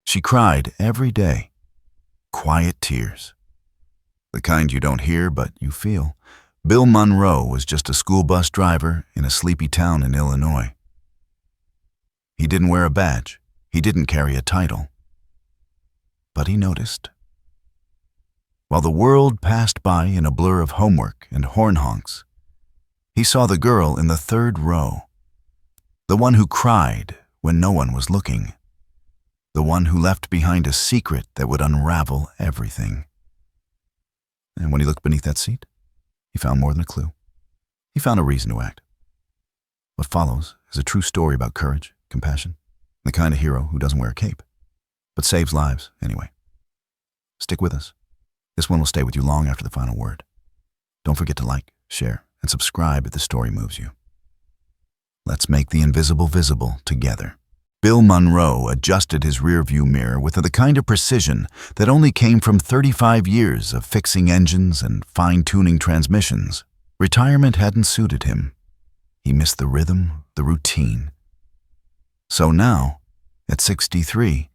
She cried every day. Quiet tears. The kind you don't hear, but you feel. Bill Monroe was just a school bus driver in a sleepy town in Illinois. He didn't wear a badge. He didn't carry a title. But he noticed. While the world passed by in a blur of homework and horn honks, he saw the girl in the third row, the one who cried when no one was looking, the one who left behind a secret that would unravel everything. And when he looked beneath that seat, he found more than a clue. He found a reason to act. What follows is a true story about courage, compassion, the kind of hero who doesn't wear a cape, but saves lives anyway. Stick with us. This one will stay with you long after the final word. Don't forget to like, share, and subscribe if the story moves you. Let's make the invisible visible together. Bill Monroe adjusted his rearview mirror with the kind of precision that only came from 35 years of fixing engines and fine-tuning transmissions. Retirement hadn't suited him. He missed the rhythm, the routine. So now, at 63,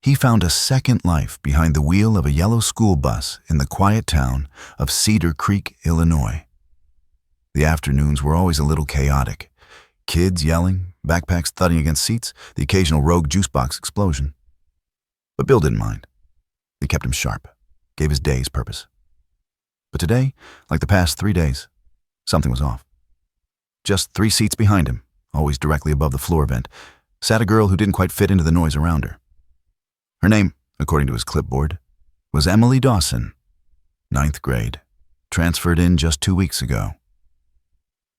he found a second life behind the wheel of a yellow school bus in the quiet town of Cedar Creek, Illinois. The afternoons were always a little chaotic. Kids yelling, backpacks thudding against seats, the occasional rogue juice box explosion. But Bill didn't mind. It kept him sharp, gave his days purpose. But today, like the past 3 days, something was off. Just 3 seats behind him, always directly above the floor vent, sat a girl who didn't quite fit into the noise around her. Her name, according to his clipboard, was Emily Dawson, 9th grade, transferred in just 2 weeks ago.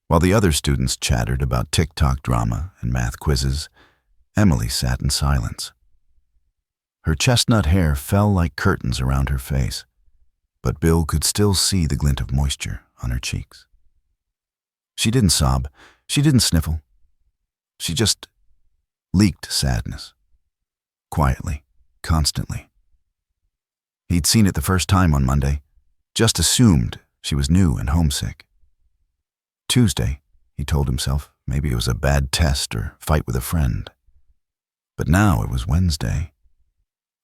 While the other students chattered about TikTok drama and math quizzes, Emily sat in silence. Her chestnut hair fell like curtains around her face, but Bill could still see the glint of moisture on her cheeks. She didn't sob, she didn't sniffle. She just leaked sadness, quietly, constantly. He'd seen it the first time on Monday, just assumed she was new and homesick. Tuesday, he told himself, maybe it was a bad test or fight with a friend. But now it was Wednesday,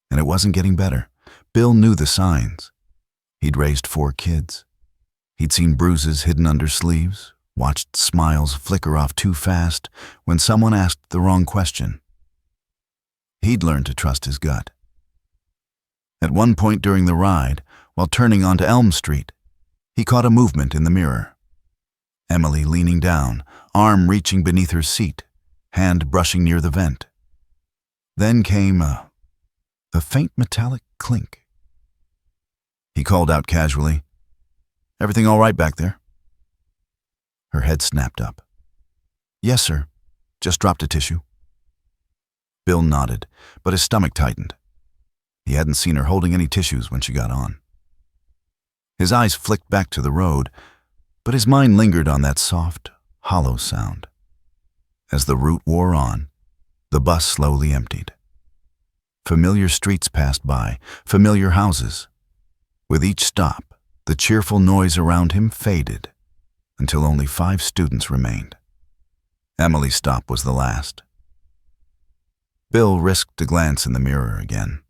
and it wasn't getting better. Bill knew the signs. He'd raised 4 kids. He'd seen bruises hidden under sleeves, watched smiles flicker off too fast when someone asked the wrong question. He'd learned to trust his gut. At one point during the ride, while turning onto Elm Street, he caught a movement in the mirror. Emily leaning down, arm reaching beneath her seat, hand brushing near the vent. Then came a faint metallic clink. He called out casually, "Everything all right back there?" Her head snapped up. "Yes, sir. Just dropped a tissue." Bill nodded, but his stomach tightened. He hadn't seen her holding any tissues when she got on. His eyes flicked back to the road, but his mind lingered on that soft, hollow sound. As the route wore on, the bus slowly emptied. Familiar streets passed by, familiar houses. With each stop, the cheerful noise around him faded, until only 5 students remained. Emily's stop was the last. Bill risked a glance in the mirror again.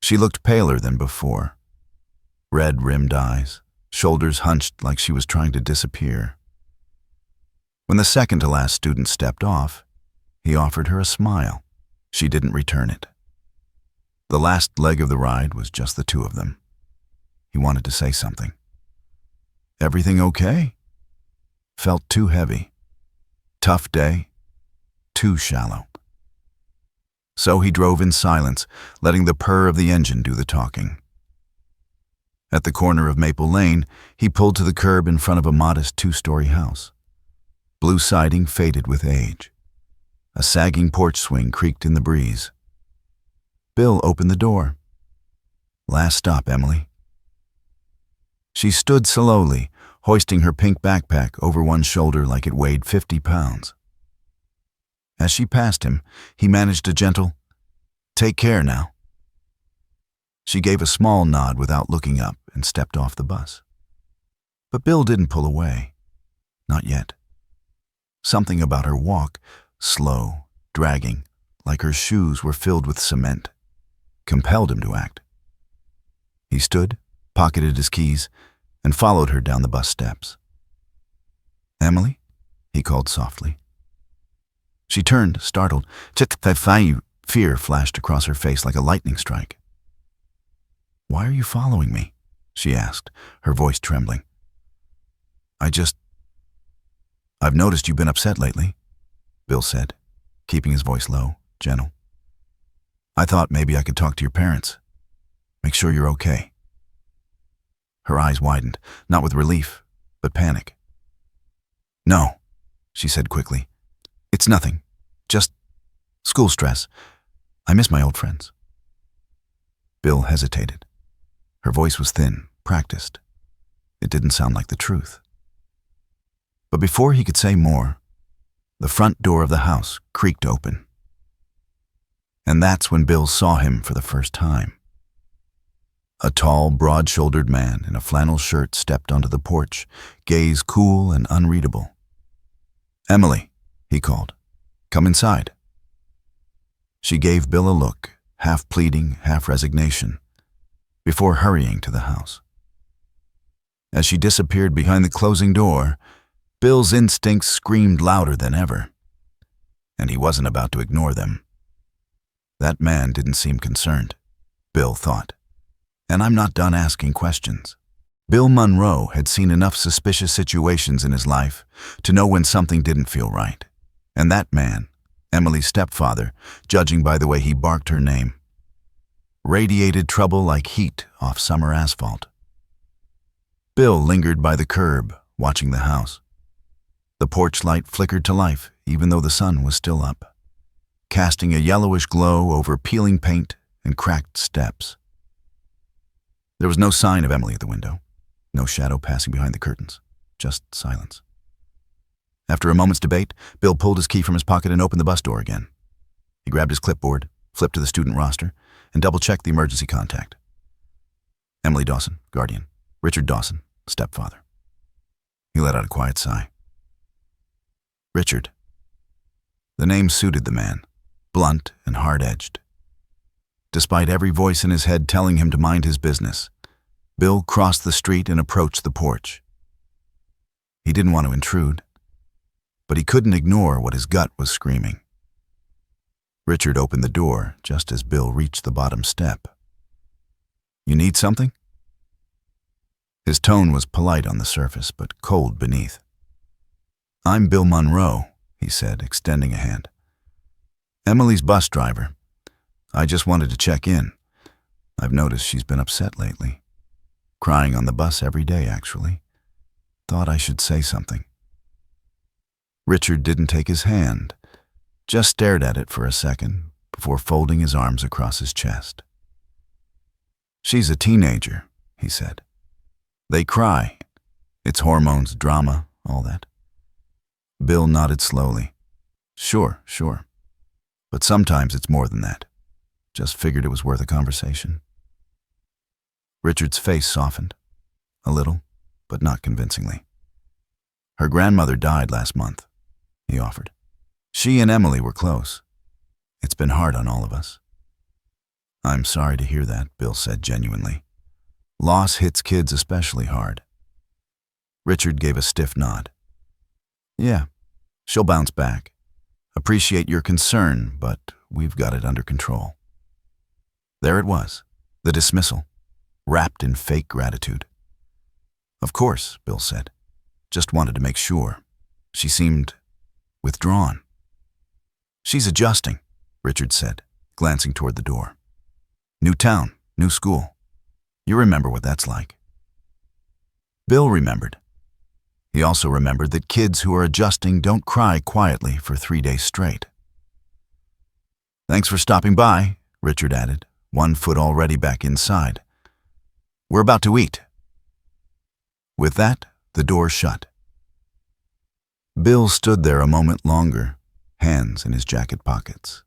She looked paler than before. Red-rimmed eyes, shoulders hunched like she was trying to disappear. When the second-to-last student stepped off, he offered her a smile. She didn't return it. The last leg of the ride was just the 2 of them. He wanted to say something. "Everything okay?" Felt too heavy. Tough day. Too shallow. So he drove in silence, letting the purr of the engine do the talking. At the corner of Maple Lane, he pulled to the curb in front of a modest 2-story house. Blue siding faded with age. A sagging porch swing creaked in the breeze. Bill opened the door. "Last stop, Emily." She stood slowly, hoisting her pink backpack over one shoulder like it weighed 50 pounds. As she passed him, he managed a gentle, "Take care now." She gave a small nod without looking up and stepped off the bus. But Bill didn't pull away. Not yet. Something about her walk, slow, dragging, like her shoes were filled with cement, compelled him to act. He stood, pocketed his keys, and followed her down the bus steps. "Emily?" he called softly. She turned, startled. Fear flashed across her face like a lightning strike. "Why are you following me?" she asked, her voice trembling. I've noticed you've been upset lately," Bill said, keeping his voice low, gentle. "I thought maybe I could talk to your parents. Make sure you're okay." Her eyes widened, not with relief, but panic. "No," she said quickly. "It's nothing. Just school stress. I miss my old friends." Bill hesitated. Her voice was thin, practiced. It didn't sound like the truth. But before he could say more, the front door of the house creaked open. And that's when Bill saw him for the first time. A tall, broad-shouldered man in a flannel shirt stepped onto the porch, gaze cool and unreadable. "Emily," he called, "come inside." She gave Bill a look, half pleading, half resignation, before hurrying to the house. As she disappeared behind the closing door, Bill's instincts screamed louder than ever, and he wasn't about to ignore them. That man didn't seem concerned, Bill thought. And I'm not done asking questions. Bill Monroe had seen enough suspicious situations in his life to know when something didn't feel right. And that man, Emily's stepfather, judging by the way he barked her name, radiated trouble like heat off summer asphalt. Bill lingered by the curb, watching the house. The porch light flickered to life, even though the sun was still up, casting a yellowish glow over peeling paint and cracked steps. There was no sign of Emily at the window, no shadow passing behind the curtains, just silence. After a moment's debate, Bill pulled his key from his pocket and opened the bus door again. He grabbed his clipboard, flipped to the student roster, and double-checked the emergency contact. Emily Dawson, guardian. Richard Dawson, stepfather. He let out a quiet sigh. Richard. The name suited the man, blunt and hard-edged. Despite every voice in his head telling him to mind his business, Bill crossed the street and approached the porch. He didn't want to intrude, but he couldn't ignore what his gut was screaming. Richard opened the door just as Bill reached the bottom step. "You need something?" His tone was polite on the surface, but cold beneath. "I'm Bill Monroe," he said, extending a hand. "Emily's bus driver. I just wanted to check in. I've noticed she's been upset lately. Crying on the bus every day, actually. Thought I should say something." Richard didn't take his hand, just stared at it for a second before folding his arms across his chest. "She's a teenager," he said. "They cry. It's hormones, drama, all that." Bill nodded slowly. Sure. But sometimes it's more than that. Just figured it was worth a conversation." Richard's face softened. A little, but not convincingly. "Her grandmother died last month," he offered. "She and Emily were close. It's been hard on all of us." "I'm sorry to hear that," Bill said genuinely. "Loss hits kids especially hard." Richard gave a stiff nod. "Yeah, she'll bounce back. Appreciate your concern, but we've got it under control." There it was, the dismissal, wrapped in fake gratitude. "Of course," Bill said. "Just wanted to make sure." She seemed withdrawn. "She's adjusting," Richard said, glancing toward the door. "New town, new school. You remember what that's like." Bill remembered. He also remembered that kids who are adjusting don't cry quietly for 3 days straight. "Thanks for stopping by," Richard added, one foot already back inside. "We're about to eat." With that, the door shut. Bill stood there a moment longer, hands in his jacket pockets.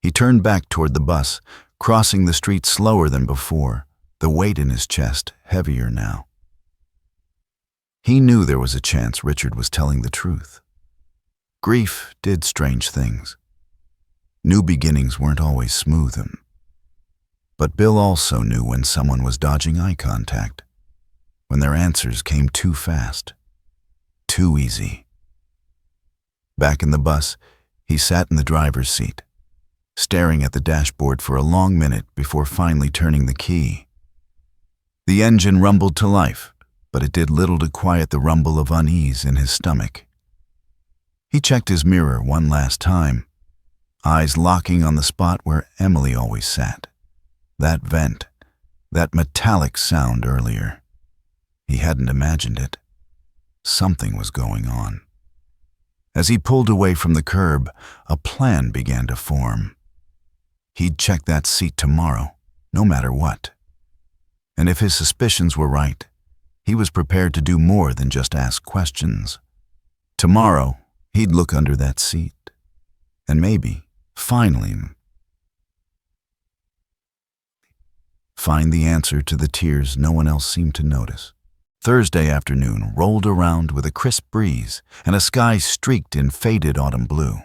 He turned back toward the bus, crossing the street slower than before, the weight in his chest heavier now. He knew there was a chance Richard was telling the truth. Grief did strange things. New beginnings weren't always smooth, But Bill also knew when someone was dodging eye contact, when their answers came too fast, too easy. Back in the bus, he sat in the driver's seat, staring at the dashboard for a long minute before finally turning the key. The engine rumbled to life, but it did little to quiet the rumble of unease in his stomach. He checked his mirror one last time, eyes locking on the spot where Emily always sat. That vent, that metallic sound earlier. He hadn't imagined it. Something was going on. As he pulled away from the curb, a plan began to form. He'd check that seat tomorrow, no matter what. And if his suspicions were right, he was prepared to do more than just ask questions. Tomorrow, he'd look under that seat, and maybe, finally, find the answer to the tears no one else seemed to notice. Thursday afternoon rolled around with a crisp breeze and a sky streaked in faded autumn blue.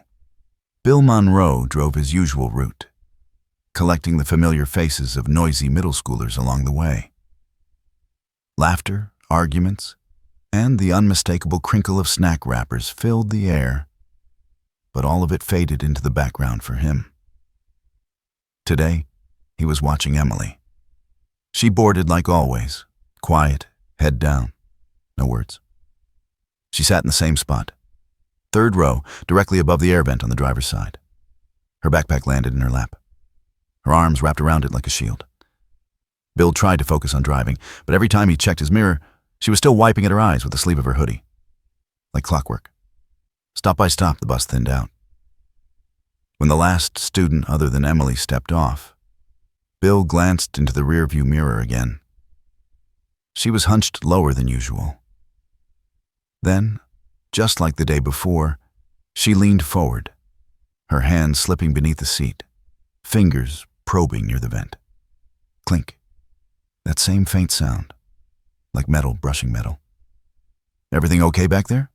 Bill Monroe drove his usual route, collecting the familiar faces of noisy middle schoolers along the way. Laughter, arguments, and the unmistakable crinkle of snack wrappers filled the air, but all of it faded into the background for him. Today, he was watching Emily. She boarded like always, quiet, head down, no words. She sat in the same spot, third row, directly above the air vent on the driver's side. Her backpack landed in her lap, her arms wrapped around it like a shield. Bill tried to focus on driving, but every time he checked his mirror, she was still wiping at her eyes with the sleeve of her hoodie. Like clockwork. Stop by stop, the bus thinned out. When the last student other than Emily stepped off, Bill glanced into the rearview mirror again. She was hunched lower than usual. Then, just like the day before, she leaned forward, her hand slipping beneath the seat, fingers probing near the vent. Clink. That same faint sound, like metal brushing metal. "Everything okay back there?"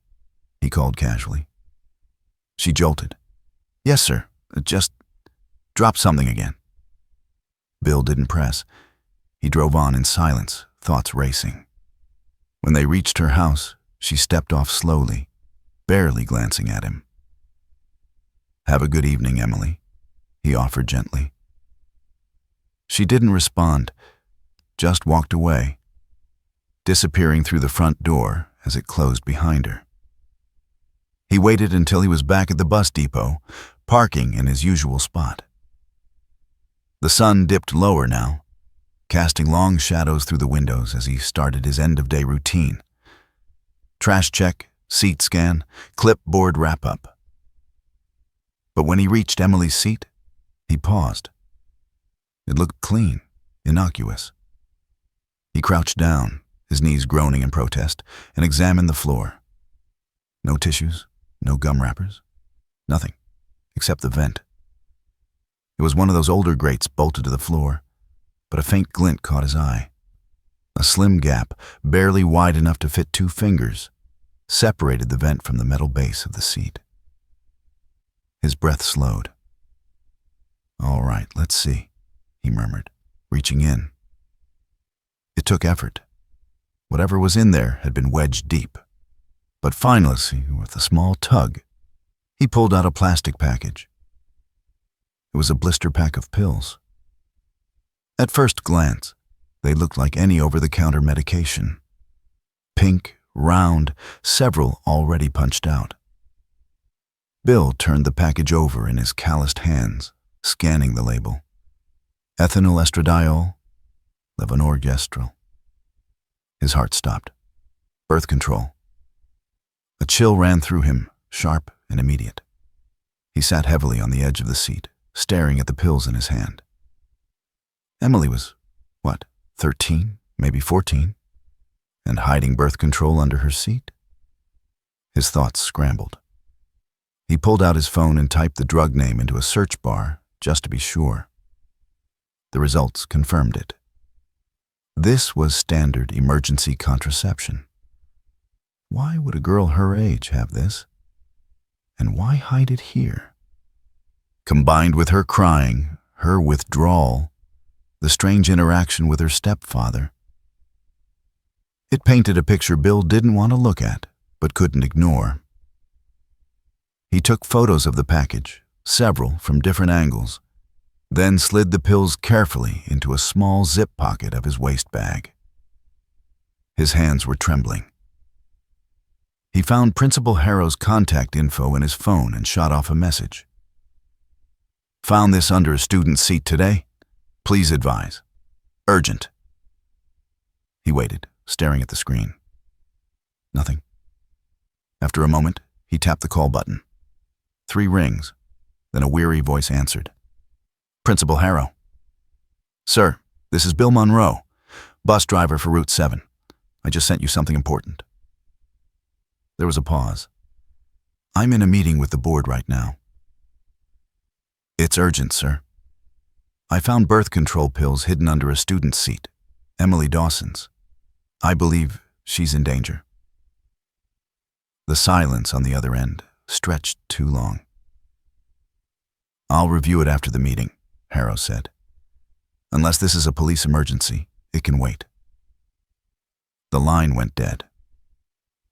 he called casually. She jolted. "Yes, sir. Just dropped something again." Bill didn't press. He drove on in silence, thoughts racing. When they reached her house, she stepped off slowly, barely glancing at him. "Have a good evening, Emily," he offered gently. She didn't respond, just walked away, disappearing through the front door as it closed behind her. He waited until he was back at the bus depot, parking in his usual spot. The sun dipped lower now, casting long shadows through the windows as he started his end-of-day routine. Trash check, seat scan, clipboard wrap-up. But when he reached Emily's seat, he paused. It looked clean, innocuous. He crouched down, his knees groaning in protest, and examined the floor. No tissues, no gum wrappers, nothing, except the vent. It was one of those older grates bolted to the floor, but a faint glint caught his eye. A slim gap, barely wide enough to fit 2 fingers, separated the vent from the metal base of the seat. His breath slowed. "All right, let's see," he murmured, reaching in. It took effort. Whatever was in there had been wedged deep. But finally, with a small tug, he pulled out a plastic package. It was a blister pack of pills. At first glance, they looked like any over-the-counter medication. Pink, round, several already punched out. Bill turned the package over in his calloused hands, scanning the label. Ethinyl estradiol, levonorgestrel. His heart stopped. Birth control. A chill ran through him, sharp and immediate. He sat heavily on the edge of the seat, staring at the pills in his hand. Emily was, 13, maybe 14, and hiding birth control under her seat? His thoughts scrambled. He pulled out his phone and typed the drug name into a search bar, just to be sure. The results confirmed it. This was standard emergency contraception. Why would a girl her age have this? And why hide it here? Combined with her crying, her withdrawal, the strange interaction with her stepfather. It painted a picture Bill didn't want to look at, but couldn't ignore. He took photos of the package, several from different angles, then slid the pills carefully into a small zip pocket of his waist bag. His hands were trembling. He found Principal Harrow's contact info in his phone and shot off a message. Found this under a student's seat today? Please advise. Urgent. He waited, staring at the screen. Nothing. After a moment, he tapped the call button. 3 rings, then a weary voice answered. Principal Harrow. Sir, this is Bill Monroe, bus driver for Route 7. I just sent you something important. There was a pause. I'm in a meeting with the board right now. It's urgent, sir. I found birth control pills hidden under a student's seat, Emily Dawson's. I believe she's in danger. The silence on the other end stretched too long. I'll review it after the meeting, Harrow said. Unless this is a police emergency, it can wait. The line went dead.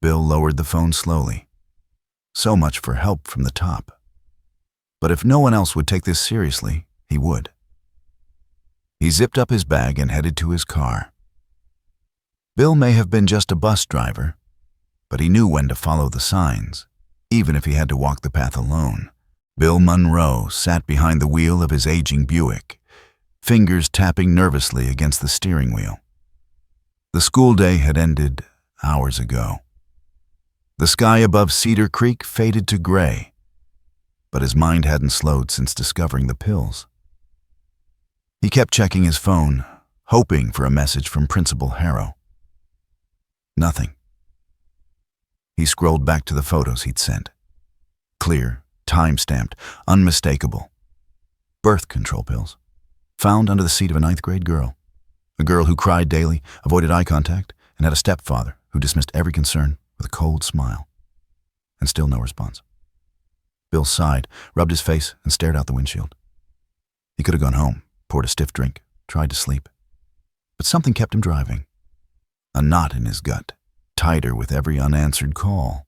Bill lowered the phone slowly. So much for help from the top. But if no one else would take this seriously, he would. He zipped up his bag and headed to his car. Bill may have been just a bus driver, but he knew when to follow the signs, even if he had to walk the path alone. Bill Monroe sat behind the wheel of his aging Buick, fingers tapping nervously against the steering wheel. The school day had ended hours ago. The sky above Cedar Creek faded to gray, but his mind hadn't slowed since discovering the pills. He kept checking his phone, hoping for a message from Principal Harrow. Nothing. He scrolled back to the photos he'd sent. Clear, time-stamped, unmistakable. Birth control pills. Found under the seat of a 9th grade girl. A girl who cried daily, avoided eye contact, and had a stepfather who dismissed every concern with a cold smile. And still no response. Bill sighed, rubbed his face, and stared out the windshield. He could have gone home, poured a stiff drink, tried to sleep. But something kept him driving. A knot in his gut, tighter with every unanswered call.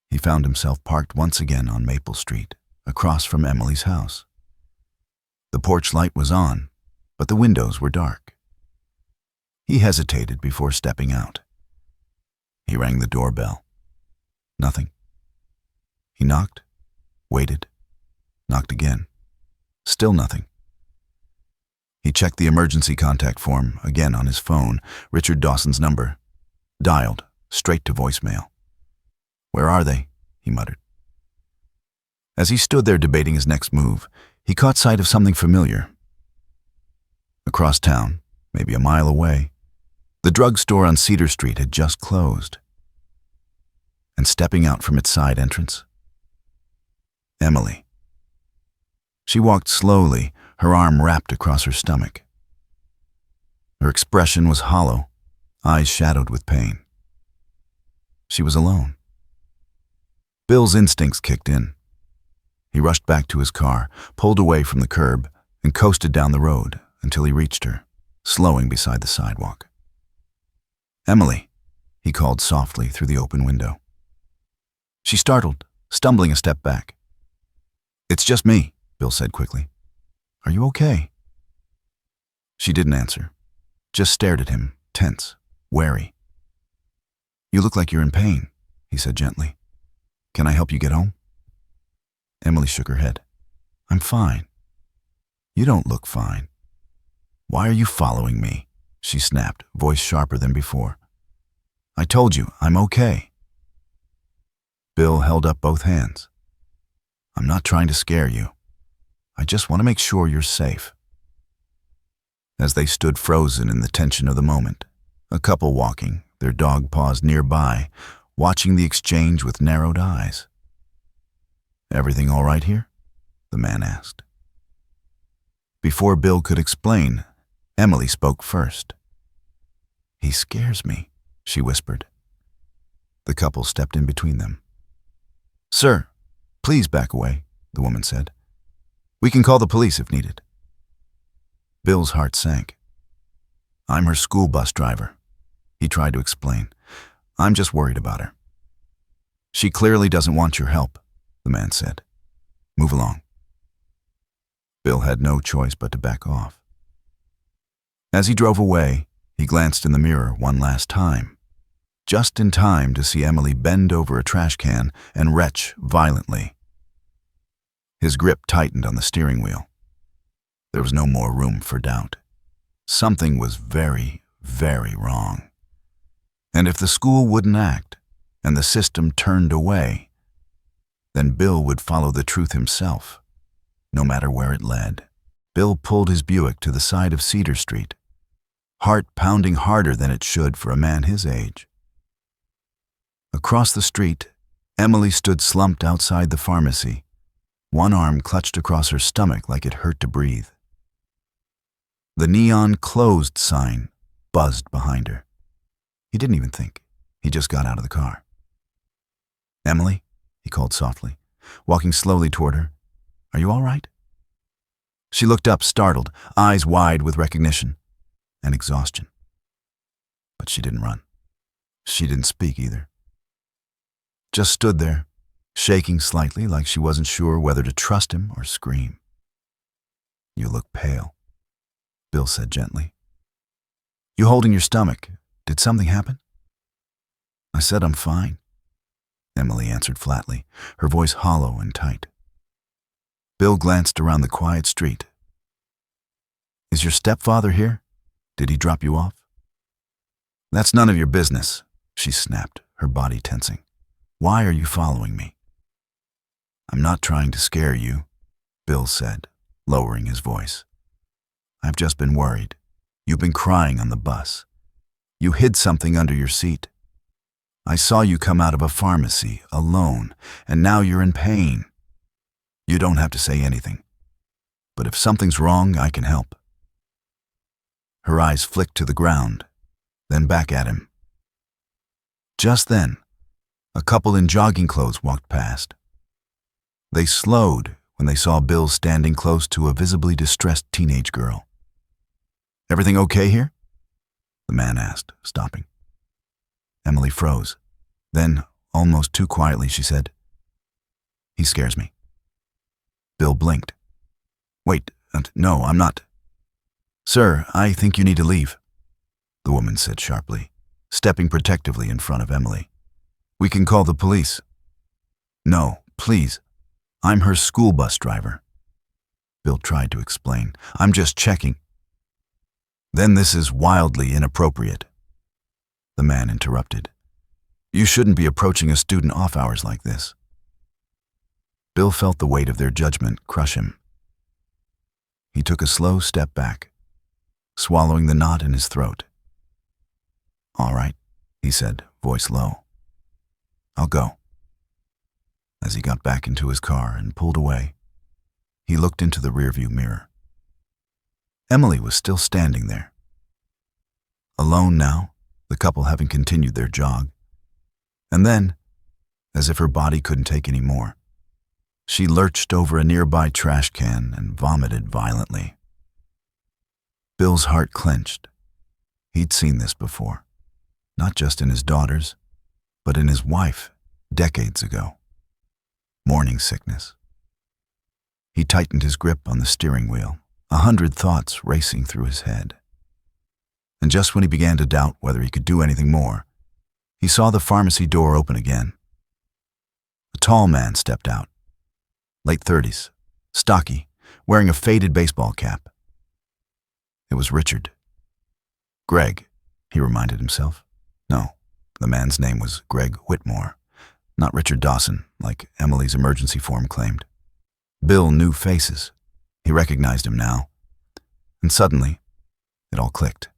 He found himself parked once again on Maple Street, across from Emily's house. The porch light was on, but the windows were dark. He hesitated before stepping out. He rang the doorbell. Nothing. He knocked, waited, knocked again. Still nothing. He checked the emergency contact form again on his phone, Richard Dawson's number. Dialed, straight to voicemail. Where are they? He muttered. As he stood there debating his next move, he caught sight of something familiar. Across town, maybe a mile away, the drugstore on Cedar Street had just closed. And stepping out from its side entrance, Emily. She walked slowly, her arm wrapped across her stomach. Her expression was hollow, eyes shadowed with pain. She was alone. Bill's instincts kicked in. He rushed back to his car, pulled away from the curb, and coasted down the road until he reached her, slowing beside the sidewalk. Emily, he called softly through the open window. She startled, stumbling a step back. It's just me, Bill said quickly. Are you okay? She didn't answer, just stared at him, tense, wary. You look like you're in pain, he said gently. Can I help you get home? Emily shook her head. I'm fine. You don't look fine. Why are you following me? She snapped, voice sharper than before. I told you, I'm okay. Bill held up both hands. I'm not trying to scare you. I just want to make sure you're safe. As they stood frozen in the tension of the moment, a couple walking, their dog paws nearby, watching the exchange with narrowed eyes. Everything all right here? The man asked. Before Bill could explain, Emily spoke first. He scares me, she whispered. The couple stepped in between them. Sir, please back away, the woman said. We can call the police if needed. Bill's heart sank. "I'm her school bus driver," he tried to explain. "I'm just worried about her." "She clearly doesn't want your help," the man said. "Move along." Bill had no choice but to back off. As he drove away, he glanced in the mirror one last time, just in time to see Emily bend over a trash can and retch violently. His grip tightened on the steering wheel. There was no more room for doubt. Something was very, very wrong. And if the school wouldn't act, and the system turned away, then Bill would follow the truth himself, no matter where it led. Bill pulled his Buick to the side of Cedar Street, heart pounding harder than it should for a man his age. Across the street, Emily stood slumped outside the pharmacy, one arm clutched across her stomach like it hurt to breathe. The neon closed sign buzzed behind her. He didn't even think. He just got out of the car. "Emily," he called softly, walking slowly toward her. "Are you all right?" She looked up, startled, eyes wide with recognition and exhaustion. But she didn't run. She didn't speak either. Just stood there, shaking slightly like she wasn't sure whether to trust him or scream. "You look pale," Bill said gently. "You holding your stomach. Did something happen?" "I said I'm fine," Emily answered flatly, her voice hollow and tight. Bill glanced around the quiet street. "Is your stepfather here? Did he drop you off?" "That's none of your business," she snapped, her body tensing. "Why are you following me?" "I'm not trying to scare you," Bill said, lowering his voice. "I've just been worried. You've been crying on the bus. You hid something under your seat. I saw you come out of a pharmacy, alone, and now you're in pain. You don't have to say anything. But if something's wrong, I can help." Her eyes flicked to the ground, then back at him. Just then, a couple in jogging clothes walked past. They slowed when they saw Bill standing close to a visibly distressed teenage girl. "Everything okay here?" the man asked, stopping. Emily froze. Then, almost too quietly, she said, "He scares me." Bill blinked. "Wait, no, I'm not." "Sir, I think you need to leave," the woman said sharply, stepping protectively in front of Emily. "We can call the police." "No, please. I'm her school bus driver." Bill tried to explain. "I'm just checking." "Then this is wildly inappropriate," the man interrupted. "You shouldn't be approaching a student off hours like this." Bill felt the weight of their judgment crush him. He took a slow step back, swallowing the knot in his throat. "All right," he said, voice low. "I'll go." As he got back into his car and pulled away, he looked into the rearview mirror. Emily was still standing there. Alone now, the couple having continued their jog. And then, as if her body couldn't take any more, she lurched over a nearby trash can and vomited violently. Bill's heart clenched. He'd seen this before, not just in his daughters, but in his wife decades ago. Morning sickness. He tightened his grip on the steering wheel, 100 thoughts racing through his head. And just when he began to doubt whether he could do anything more, he saw the pharmacy door open again. A tall man stepped out, late 30s, stocky, wearing a faded baseball cap. It was Richard. Greg, he reminded himself. No, the man's name was Greg Whitmore, not Richard Dawson, like Emily's emergency form claimed. Bill knew faces. He recognized him now. And suddenly, it all clicked.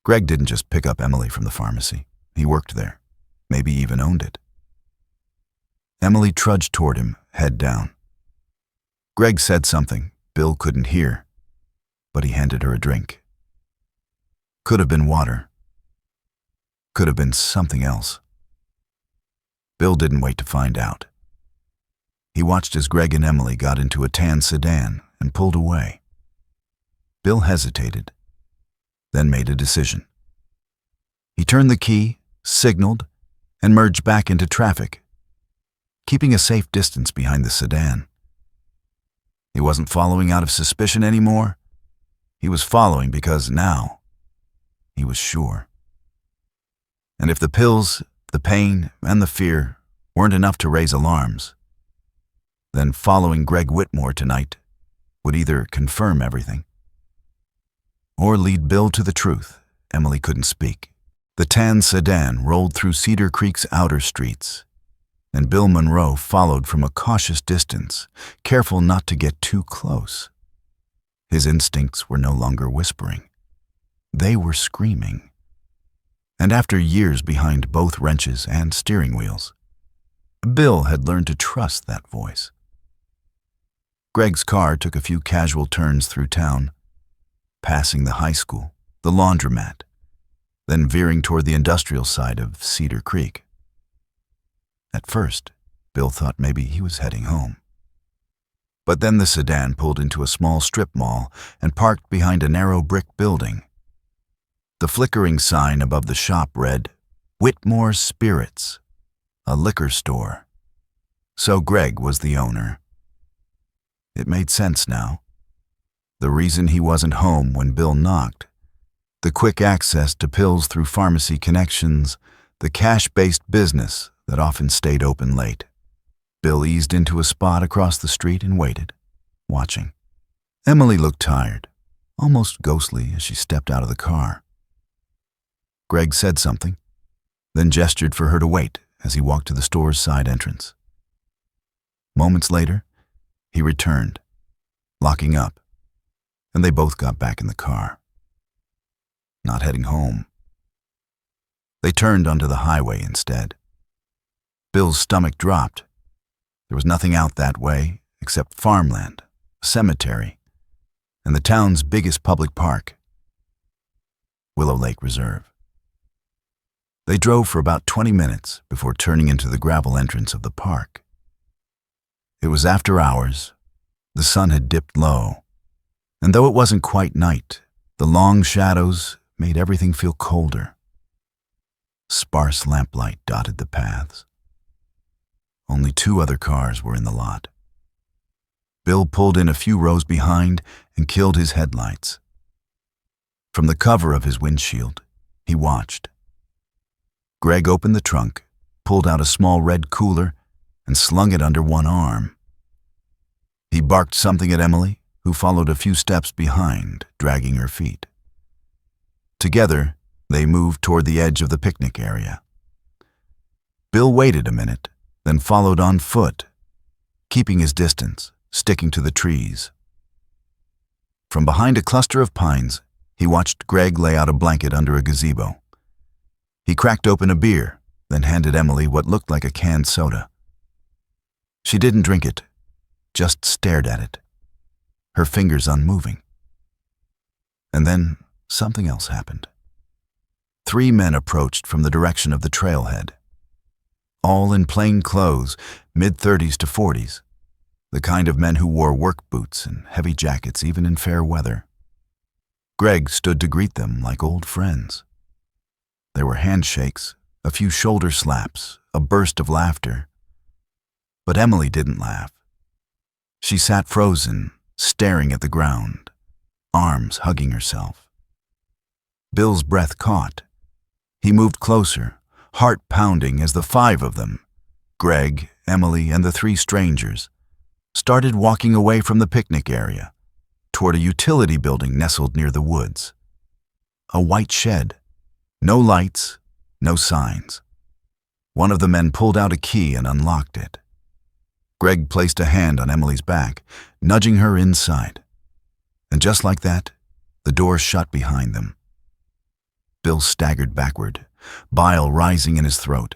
Greg didn't just pick up Emily from the pharmacy. He worked there, maybe even owned it. Emily trudged toward him, head down. Greg said something Bill couldn't hear, but he handed her a drink. Could have been water. Could have been something else. Bill didn't wait to find out. He watched as Greg and Emily got into a tan sedan and pulled away. Bill hesitated, then made a decision. He turned the key, signaled, and merged back into traffic, keeping a safe distance behind the sedan. He wasn't following out of suspicion anymore. He was following because now he was sure. And if the pills, the pain, and the fear weren't enough to raise alarms, then following Greg Whitmore tonight would either confirm everything or lead Bill to the truth. Emily couldn't speak. The tan sedan rolled through Cedar Creek's outer streets, and Bill Monroe followed from a cautious distance, careful not to get too close. His instincts were no longer whispering. They were screaming. And after years behind both wrenches and steering wheels, Bill had learned to trust that voice. Greg's car took a few casual turns through town, passing the high school, the laundromat, then veering toward the industrial side of Cedar Creek. At first, Bill thought maybe he was heading home. But then the sedan pulled into a small strip mall and parked behind a narrow brick building. The flickering sign above the shop read, "Whitmore's Spirits, a liquor store." So Greg was the owner. It made sense now. The reason he wasn't home when Bill knocked, the quick access to pills through pharmacy connections, the cash-based business that often stayed open late. Bill eased into a spot across the street and waited, watching. Emily looked tired, almost ghostly as she stepped out of the car. Greg said something, then gestured for her to wait as he walked to the store's side entrance. Moments later, he returned, locking up, and they both got back in the car. Not heading home. They turned onto the highway instead. Bill's stomach dropped. There was nothing out that way except farmland, a cemetery, and the town's biggest public park, Willow Lake Reserve. They drove for about 20 minutes before turning into the gravel entrance of the park. It was after hours. The sun had dipped low, and though it wasn't quite night, the long shadows made everything feel colder. Sparse lamplight dotted the paths. Only 2 other cars were in the lot. Bill pulled in a few rows behind and killed his headlights. From the cover of his windshield, he watched. Greg opened the trunk, pulled out a small red cooler, and slung it under one arm. He barked something at Emily, who followed a few steps behind, dragging her feet. Together, they moved toward the edge of the picnic area. Bill waited a minute, then followed on foot, keeping his distance, sticking to the trees. From behind a cluster of pines, he watched Greg lay out a blanket under a gazebo. He cracked open a beer, then handed Emily what looked like a canned soda. She didn't drink it, just stared at it, her fingers unmoving. And then something else happened. 3 men approached from the direction of the trailhead, all in plain clothes, mid-30s to 40s, the kind of men who wore work boots and heavy jackets even in fair weather. Greg stood to greet them like old friends. There were handshakes, a few shoulder slaps, a burst of laughter. But Emily didn't laugh. She sat frozen, staring at the ground, arms hugging herself. Bill's breath caught. He moved closer, heart pounding as the 5 of them, Greg, Emily, and the 3 strangers, started walking away from the picnic area toward a utility building nestled near the woods. A white shed. No lights, no signs. One of the men pulled out a key and unlocked it. Greg placed a hand on Emily's back, nudging her inside. And just like that, the door shut behind them. Bill staggered backward, bile rising in his throat.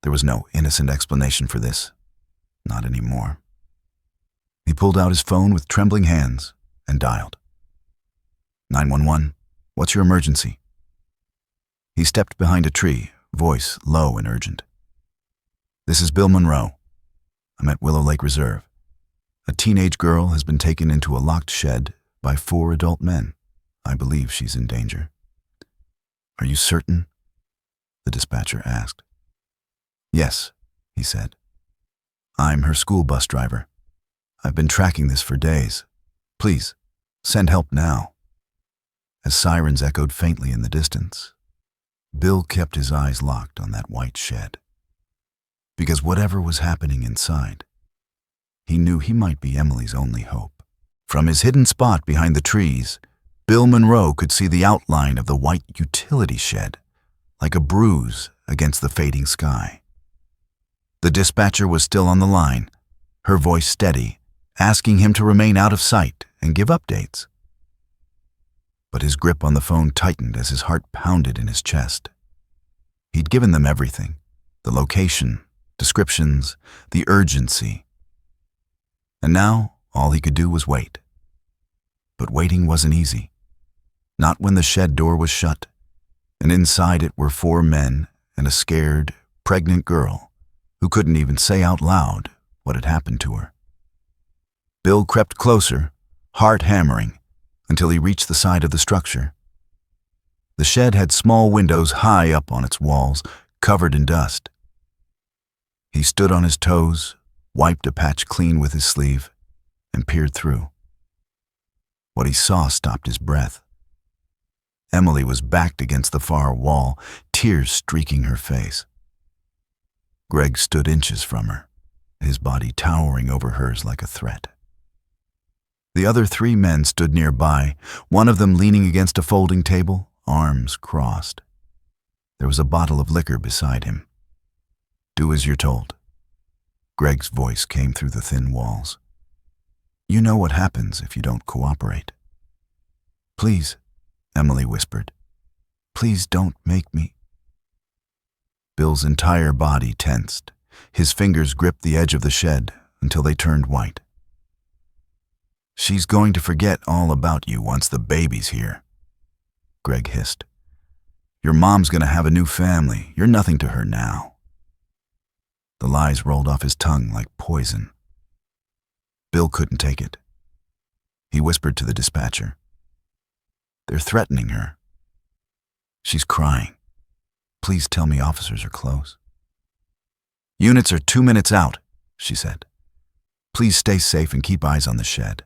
There was no innocent explanation for this. Not anymore. He pulled out his phone with trembling hands and dialed. 911, what's your emergency? He stepped behind a tree, voice low and urgent. This is Bill Monroe. I'm at Willow Lake Reserve. A teenage girl has been taken into a locked shed, by 4 adult men. I believe she's in danger." "Are you certain?" the dispatcher asked. "Yes," he said. "I'm her school bus driver. I've been tracking this for days. Please, send help now." As sirens echoed faintly in the distance, Bill kept his eyes locked on that white shed. Because whatever was happening inside, he knew he might be Emily's only hope. From his hidden spot behind the trees, Bill Monroe could see the outline of the white utility shed, like a bruise against the fading sky. The dispatcher was still on the line, her voice steady, asking him to remain out of sight and give updates. But his grip on the phone tightened as his heart pounded in his chest. He'd given them everything: the location, descriptions, the urgency. And now all he could do was wait. But waiting wasn't easy. Not when the shed door was shut, and inside it were 4 men and a scared, pregnant girl who couldn't even say out loud what had happened to her. Bill crept closer, heart hammering, until he reached the side of the structure. The shed had small windows high up on its walls, covered in dust. He stood on his toes, wiped a patch clean with his sleeve, and peered through. What he saw stopped his breath. Emily was backed against the far wall, tears streaking her face. Greg stood inches from her, his body towering over hers like a threat. The other 3 men stood nearby, one of them leaning against a folding table, arms crossed. There was a bottle of liquor beside him. "Do as you're told." Greg's voice came through the thin walls. "You know what happens if you don't cooperate." "Please," Emily whispered. "Please don't make me." Bill's entire body tensed. His fingers gripped the edge of the shed until they turned white. "She's going to forget all about you once the baby's here," Greg hissed. "Your mom's going to have a new family. You're nothing to her now." The lies rolled off his tongue like poison. Bill couldn't take it. He whispered to the dispatcher. "They're threatening her. She's crying. Please tell me officers are close." "Units are 2 minutes out," she said. "Please stay safe and keep eyes on the shed."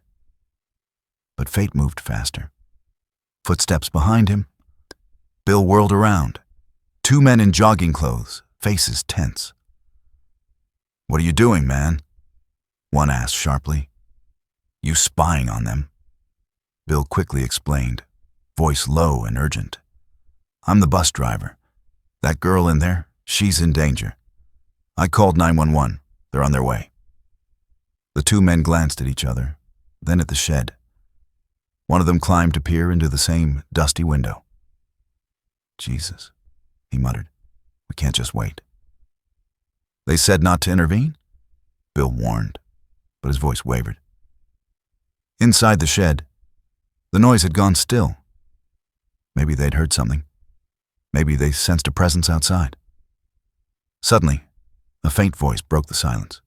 But fate moved faster. Footsteps behind him. Bill whirled around. 2 men in jogging clothes, faces tense. "What are you doing, man?" one asked sharply. "You spying on them?" Bill quickly explained, voice low and urgent. "I'm the bus driver. That girl in there, she's in danger. I called 911. They're on their way." The 2 men glanced at each other, then at the shed. One of them climbed to peer into the same dusty window. "Jesus," he muttered. "We can't just wait." "They said not to intervene?" Bill warned, but his voice wavered. Inside the shed, the noise had gone still. Maybe they'd heard something. Maybe they sensed a presence outside. Suddenly, a faint voice broke the silence.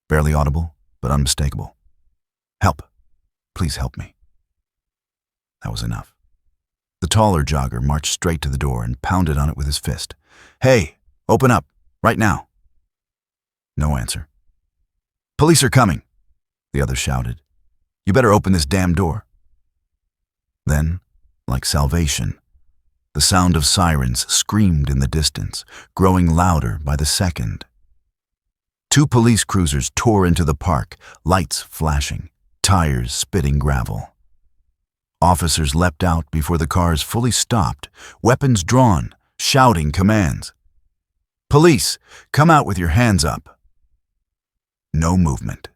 Barely audible, but unmistakable. "Help. Please help me." That was enough. The taller jogger marched straight to the door and pounded on it with his fist. "Hey, open up, right now." No answer. "Police are coming," the other shouted. "You better open this damn door." Then, like salvation, the sound of sirens screamed in the distance, growing louder by the second. 2 police cruisers tore into the park, lights flashing, tires spitting gravel. Officers leapt out before the cars fully stopped, weapons drawn, shouting commands. "Police, come out with your hands up." No movement.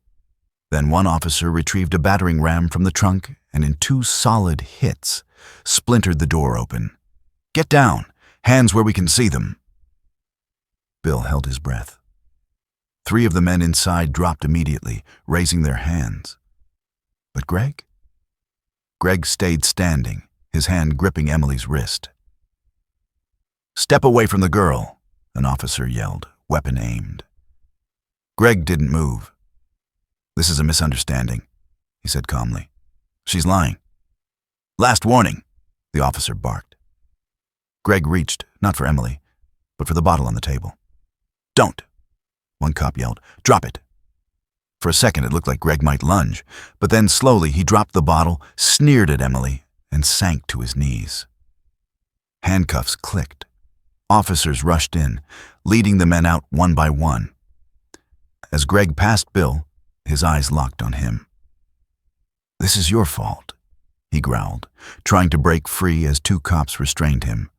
Then one officer retrieved a battering ram from the trunk and in 2 solid hits, splintered the door open. "Get down, hands where we can see them." Bill held his breath. 3 of the men inside dropped immediately, raising their hands. But Greg? Greg stayed standing, his hand gripping Emily's wrist. "Step away from the girl," an officer yelled, weapon aimed. Greg didn't move. "This is a misunderstanding," he said calmly. She's lying. Last warning, the officer barked. Greg reached, not for Emily, but for the bottle on the table. Don't, one cop yelled. Drop it. For a second, it looked like Greg might lunge, but then slowly he dropped the bottle, sneered at Emily, and sank to his knees. Handcuffs clicked. Officers rushed in, leading the men out one by one. As Greg passed Bill, his eyes locked on him. This is your fault, he growled, trying to break free as two cops restrained him.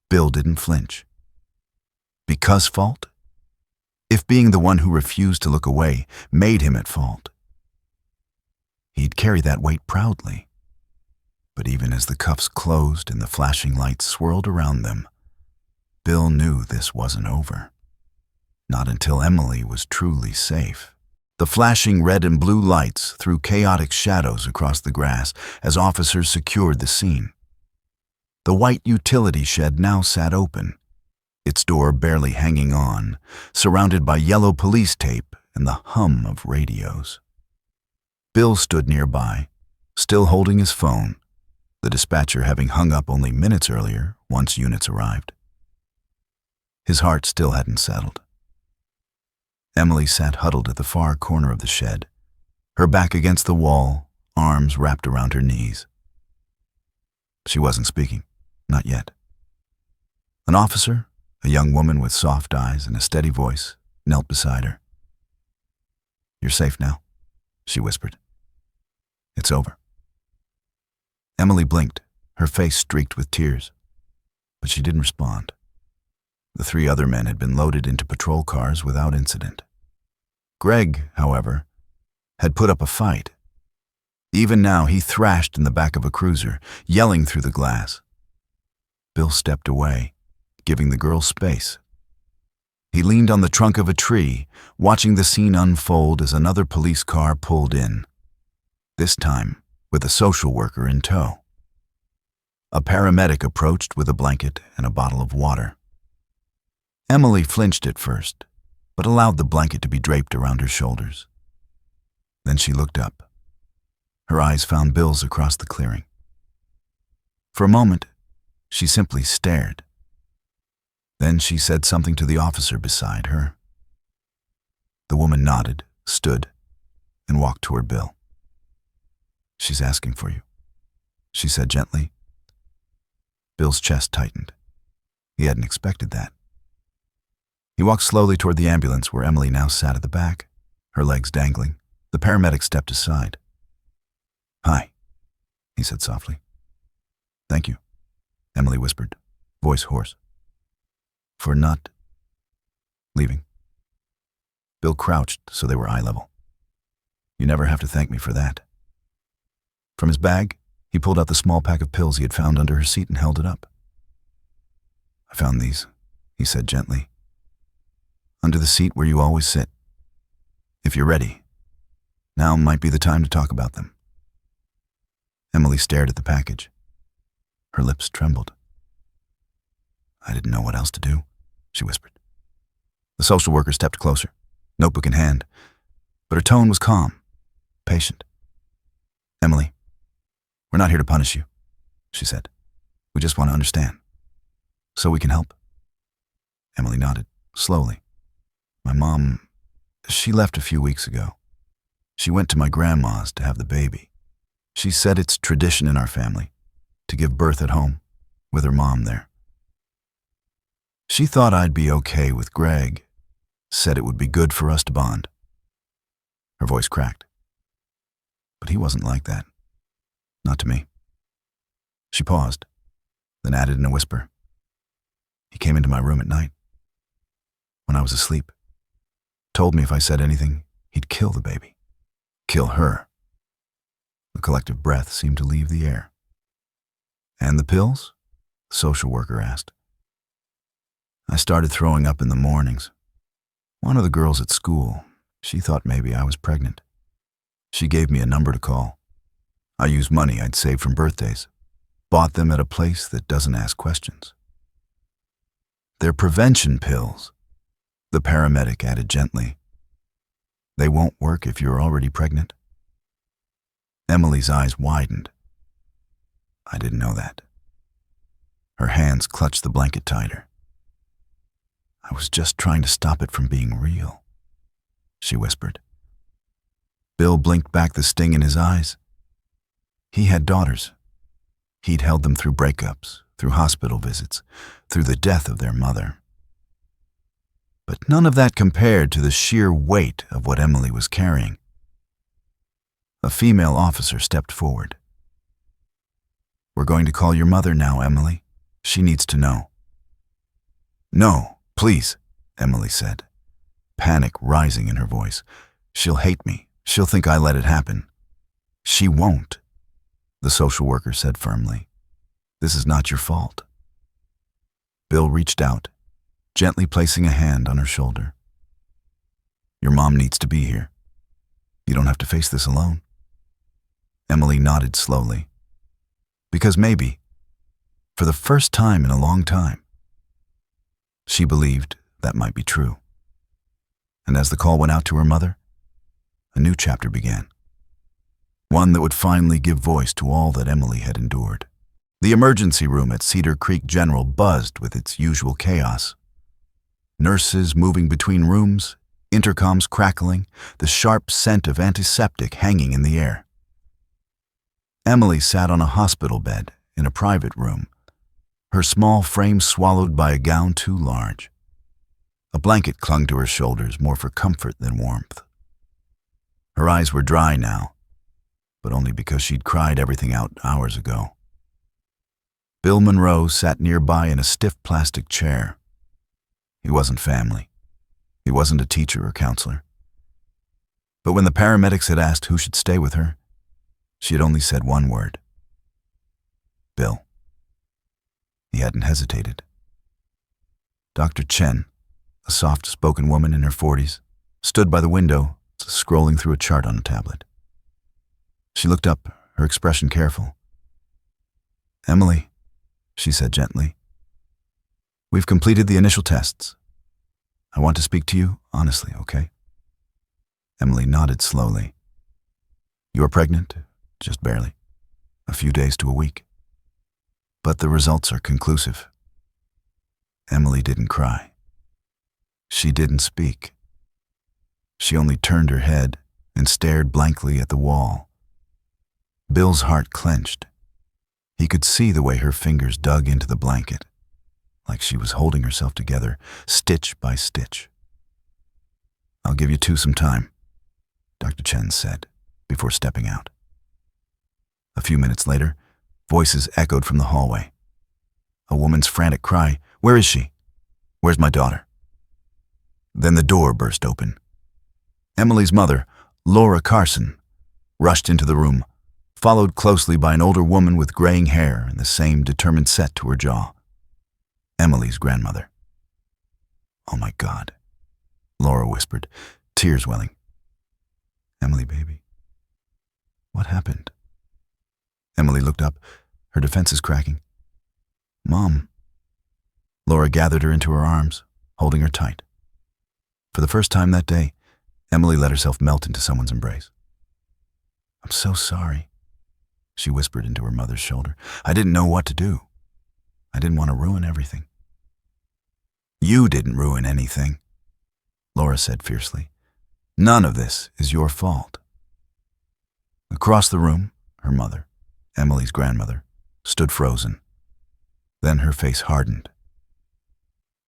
Bill didn't flinch. Because fault? If being the one who refused to look away made him at fault, he'd carry that weight proudly. But even as the cuffs closed and the flashing lights swirled around them, Bill knew this wasn't over. Not until Emily was truly safe. The flashing red and blue lights threw chaotic shadows across the grass as officers secured the scene. The white utility shed now sat open, its door barely hanging on, surrounded by yellow police tape and the hum of radios. Bill stood nearby, still holding his phone, the dispatcher having hung up only minutes earlier once units arrived. His heart still hadn't settled. Emily sat huddled at the far corner of the shed, her back against the wall, arms wrapped around her knees. She wasn't speaking, not yet. An officer, a young woman with soft eyes and a steady voice, knelt beside her. You're safe now, she whispered. It's over. Emily blinked, her face streaked with tears, but she didn't respond. The three other men had been loaded into patrol cars without incident. Greg, however, had put up a fight. Even now, he thrashed in the back of a cruiser, yelling through the glass. Bill stepped away, giving the girl space. He leaned on the trunk of a tree, watching the scene unfold as another police car pulled in, this time with a social worker in tow. A paramedic approached with a blanket and a bottle of water. Emily flinched at first, but allowed the blanket to be draped around her shoulders. Then she looked up. Her eyes found Bill's across the clearing. For a moment, she simply stared. Then she said something to the officer beside her. The woman nodded, stood, and walked toward Bill. She's asking for you, she said gently. Bill's chest tightened. He hadn't expected that. He walked slowly toward the ambulance where Emily now sat at the back, her legs dangling. The paramedic stepped aside. Hi, he said softly. Thank you, Emily whispered, voice hoarse. For not leaving. Bill crouched so they were eye level. You never have to thank me for that. From his bag, he pulled out the small pack of pills he had found under her seat and held it up. I found these, he said gently. Under the seat where you always sit. If you're ready, now might be the time to talk about them. Emily stared at the package. Her lips trembled. I didn't know what else to do, she whispered. The social worker stepped closer, notebook in hand, but her tone was calm, patient. Emily, we're not here to punish you, she said. We just want to understand, so we can help. Emily nodded, slowly. My mom, she left a few weeks ago. She went to my grandma's to have the baby. She said it's tradition in our family to give birth at home, with her mom there. She thought I'd be okay with Greg, said it would be good for us to bond. Her voice cracked. But he wasn't like that. Not to me. She paused, then added in a whisper. He came into my room at night, when I was asleep. Told me if I said anything, he'd kill the baby. Kill her. The collective breath seemed to leave the air. And the pills? The social worker asked. I started throwing up in the mornings. One of the girls at school, she thought maybe I was pregnant. She gave me a number to call. I used money I'd saved from birthdays. Bought them at a place that doesn't ask questions. They're prevention pills, the paramedic added gently. They won't work if you're already pregnant. Emily's eyes widened. I didn't know that. Her hands clutched the blanket tighter. I was just trying to stop it from being real, she whispered. Bill blinked back the sting in his eyes. He had daughters. He'd held them through breakups, through hospital visits, through the death of their mother. But none of that compared to the sheer weight of what Emily was carrying. A female officer stepped forward. We're going to call your mother now, Emily. She needs to know. No, please, Emily said, panic rising in her voice. She'll hate me. She'll think I let it happen. She won't, the social worker said firmly. This is not your fault. Bill reached out, gently placing a hand on her shoulder. Your mom needs to be here. You don't have to face this alone. Emily nodded slowly. Because maybe, for the first time in a long time, she believed that might be true. And as the call went out to her mother, a new chapter began. One that would finally give voice to all that Emily had endured. The emergency room at Cedar Creek General buzzed with its usual chaos. Nurses moving between rooms, intercoms crackling, the sharp scent of antiseptic hanging in the air. Emily sat on a hospital bed in a private room, her small frame swallowed by a gown too large. A blanket clung to her shoulders more for comfort than warmth. Her eyes were dry now, but only because she'd cried everything out hours ago. Bill Monroe sat nearby in a stiff plastic chair. He wasn't family. He wasn't a teacher or counselor. But when the paramedics had asked who should stay with her, she had only said one word. Bill. He hadn't hesitated. Dr. Chen, a soft-spoken woman in her 40s, stood by the window, scrolling through a chart on a tablet. She looked up, her expression careful. Emily, she said gently, we've completed the initial tests. I want to speak to you honestly, okay? Emily nodded slowly. You are pregnant, just barely. A few days to a week. But the results are conclusive. Emily didn't cry. She didn't speak. She only turned her head and stared blankly at the wall. Bill's heart clenched. He could see the way her fingers dug into the blanket, like she was holding herself together, stitch by stitch. I'll give you two some time, Dr. Chen said, before stepping out. A few minutes later, voices echoed from the hallway. A woman's frantic cry, "Where is she? Where's my daughter?" Then the door burst open. Emily's mother, Laura Carson, rushed into the room, followed closely by an older woman with graying hair and the same determined set to her jaw. Emily's grandmother. Oh my God, Laura whispered, tears welling. Emily, baby. What happened? Emily looked up, her defenses cracking. Mom. Laura gathered her into her arms, holding her tight. For the first time that day, Emily let herself melt into someone's embrace. I'm so sorry, she whispered into her mother's shoulder. I didn't know what to do. I didn't want to ruin everything. You didn't ruin anything, Laura said fiercely. None of this is your fault. Across the room, her mother, Emily's grandmother, stood frozen. Then her face hardened.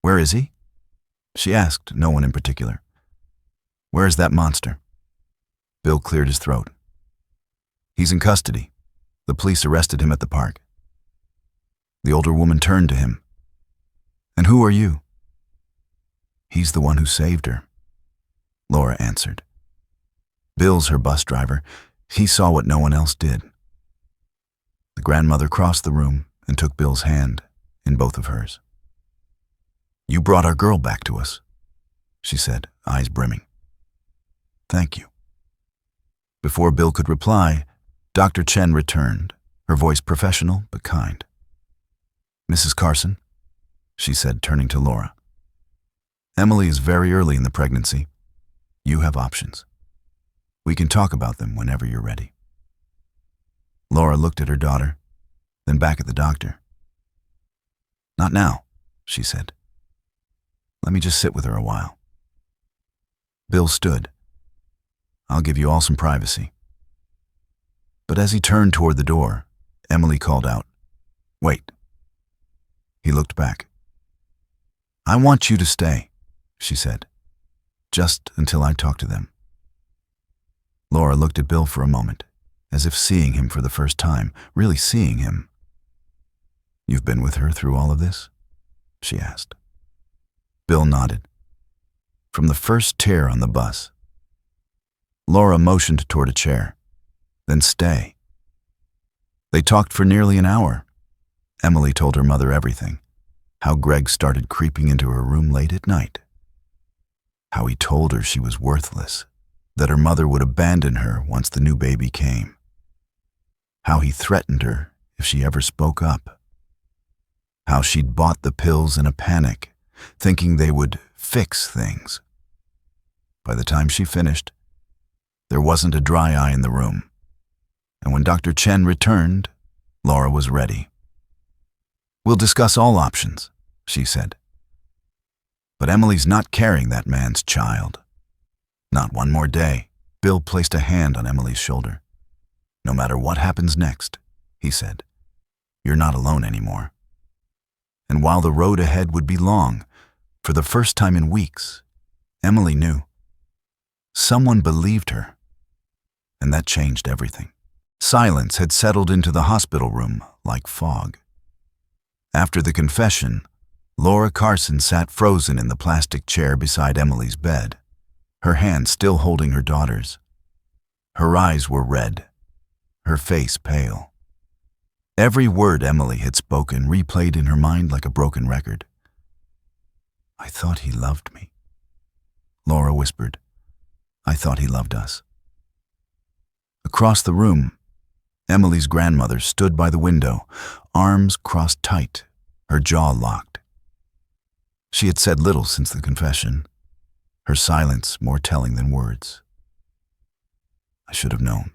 Where is he? She asked no one in particular. Where is that monster? Bill cleared his throat. He's in custody. The police arrested him at the park. The older woman turned to him. And who are you? He's the one who saved her, Laura answered. Bill's her bus driver. He saw what no one else did. The grandmother crossed the room and took Bill's hand in both of hers. You brought our girl back to us, she said, eyes brimming. Thank you. Before Bill could reply, Dr. Chen returned, her voice professional but kind. Mrs. Carson, she said, turning to Laura. Emily is very early in the pregnancy. You have options. We can talk about them whenever you're ready. Laura looked at her daughter, then back at the doctor. "Not now," she said. "Let me just sit with her a while." Bill stood. "I'll give you all some privacy." But as he turned toward the door, Emily called out, "Wait." He looked back. "I want you to stay," she said, "just until I talk to them." Laura looked at Bill for a moment, as if seeing him for the first time, really seeing him. "You've been with her through all of this?" she asked. Bill nodded. "From the first tear on the bus." Laura motioned toward a chair. "Then stay." They talked for nearly an hour. Emily told her mother everything. How Greg started creeping into her room late at night. How he told her she was worthless, that her mother would abandon her once the new baby came. How he threatened her if she ever spoke up. How she'd bought the pills in a panic, thinking they would fix things. By the time she finished, there wasn't a dry eye in the room. And when Dr. Chen returned, Laura was ready. "We'll discuss all options," she said. "But Emily's not carrying that man's child. Not one more day." Bill placed a hand on Emily's shoulder. "No matter what happens next," he said, "you're not alone anymore." And while the road ahead would be long, for the first time in weeks, Emily knew. Someone believed her, and that changed everything. Silence had settled into the hospital room like fog. After the confession, Laura Carson sat frozen in the plastic chair beside Emily's bed, her hand still holding her daughter's. Her eyes were red, her face pale. Every word Emily had spoken replayed in her mind like a broken record. "I thought he loved me," Laura whispered. "I thought he loved us." Across the room, Emily's grandmother stood by the window, arms crossed tight, her jaw locked. She had said little since the confession, her silence more telling than words. "I should have known,"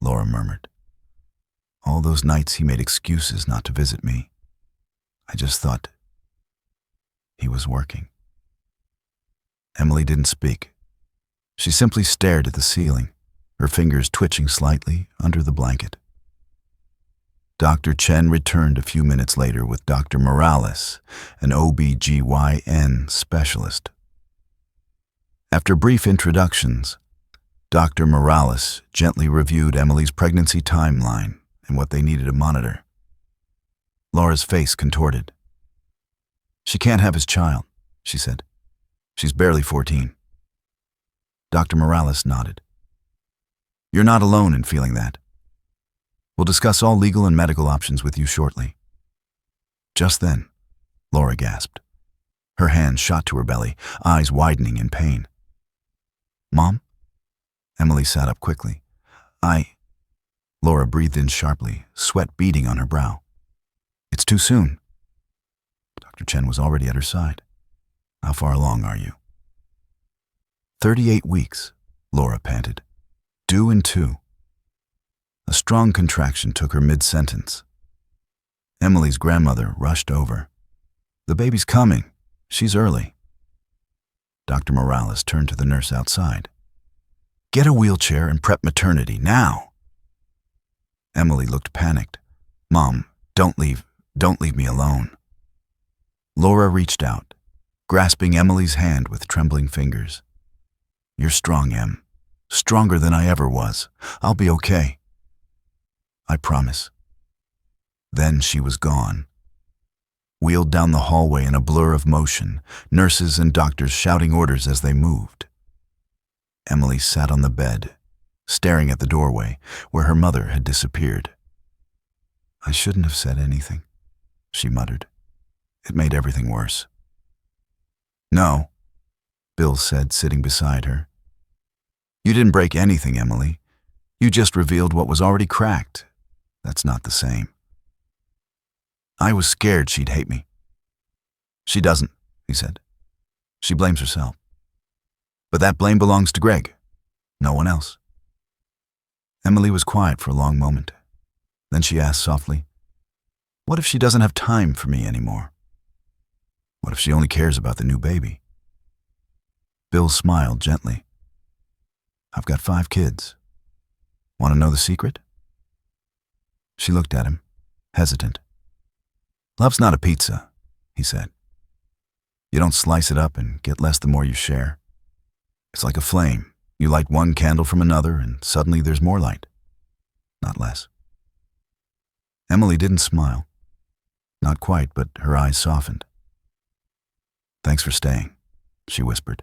Laura murmured. "All those nights he made excuses not to visit me. I just thought he was working." Emily didn't speak. She simply stared at the ceiling, her fingers twitching slightly under the blanket. Dr. Chen returned a few minutes later with Dr. Morales, an OB/GYN specialist. After brief introductions, Dr. Morales gently reviewed Emily's pregnancy timeline and what they needed to monitor. Laura's face contorted. "She can't have his child," she said. "She's barely 14. Dr. Morales nodded. "You're not alone in feeling that. We'll discuss all legal and medical options with you shortly." Just then, Laura gasped. Her hand shot to her belly, eyes widening in pain. "Mom?" Emily sat up quickly. Laura breathed in sharply, sweat beading on her brow. "It's too soon." Dr. Chen was already at her side. "How far along are you?" 38 weeks, Laura panted. "Due in 2. A strong contraction took her mid-sentence. Emily's grandmother rushed over. "The baby's coming. She's early." Dr. Morales turned to the nurse outside. "Get a wheelchair and prep maternity, now." Emily looked panicked. "Mom, don't leave me alone." Laura reached out, grasping Emily's hand with trembling fingers. "You're strong, Em. Stronger than I ever was. I'll be okay. I promise." Then she was gone. Wheeled down the hallway in a blur of motion, nurses and doctors shouting orders as they moved. Emily sat on the bed, staring at the doorway where her mother had disappeared. "I shouldn't have said anything," she muttered. "It made everything worse." "No," Bill said, sitting beside her. "You didn't break anything, Emily. You just revealed what was already cracked. That's not the same." "I was scared she'd hate me." "She doesn't," he said. "She blames herself. But that blame belongs to Greg, no one else." Emily was quiet for a long moment. Then she asked softly, "What if she doesn't have time for me anymore? What if she only cares about the new baby?" Bill smiled gently. "I've got 5 kids. Want to know the secret?" She looked at him, hesitant. "Love's not a pizza," he said. "You don't slice it up and get less the more you share. It's like a flame. You light one candle from another, and suddenly there's more light, not less." Emily didn't smile. Not quite, but her eyes softened. "Thanks for staying," she whispered.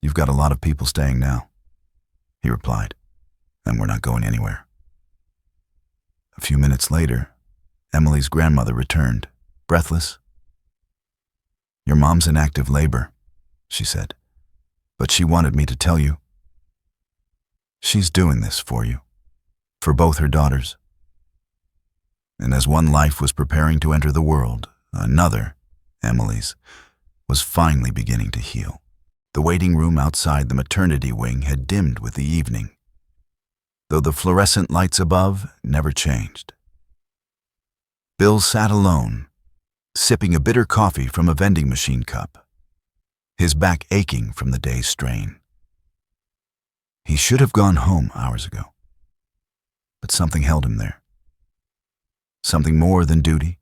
"You've got a lot of people staying now," he replied, "and we're not going anywhere." A few minutes later, Emily's grandmother returned, breathless. "Your mom's in active labor," she said, "but she wanted me to tell you. She's doing this for you, for both her daughters." And as one life was preparing to enter the world, another, Emily's, was finally beginning to heal. The waiting room outside the maternity wing had dimmed with the evening, though the fluorescent lights above never changed. Bill sat alone, sipping a bitter coffee from a vending machine cup, his back aching from the day's strain. He should have gone home hours ago, but something held him there. Something more than duty,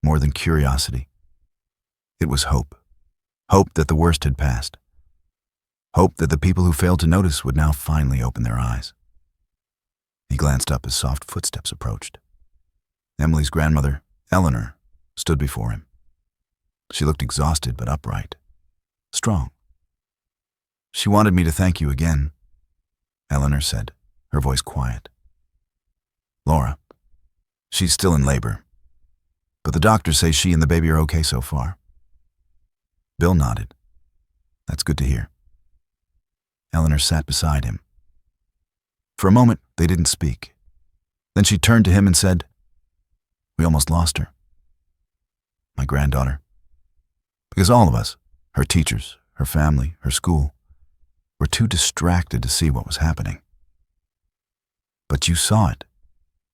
more than curiosity. It was hope. Hope that the worst had passed. Hope that the people who failed to notice would now finally open their eyes. He glanced up as soft footsteps approached. Emily's grandmother, Eleanor, stood before him. She looked exhausted but upright, strong. "She wanted me to thank you again," Eleanor said, her voice quiet. "Laura, she's still in labor, but the doctors say she and the baby are okay so far." Bill nodded. "That's good to hear." Eleanor sat beside him. For a moment, they didn't speak. Then she turned to him and said, "We almost lost her. My granddaughter. Because all of us, her teachers, her family, her school, were too distracted to see what was happening. But you saw it,"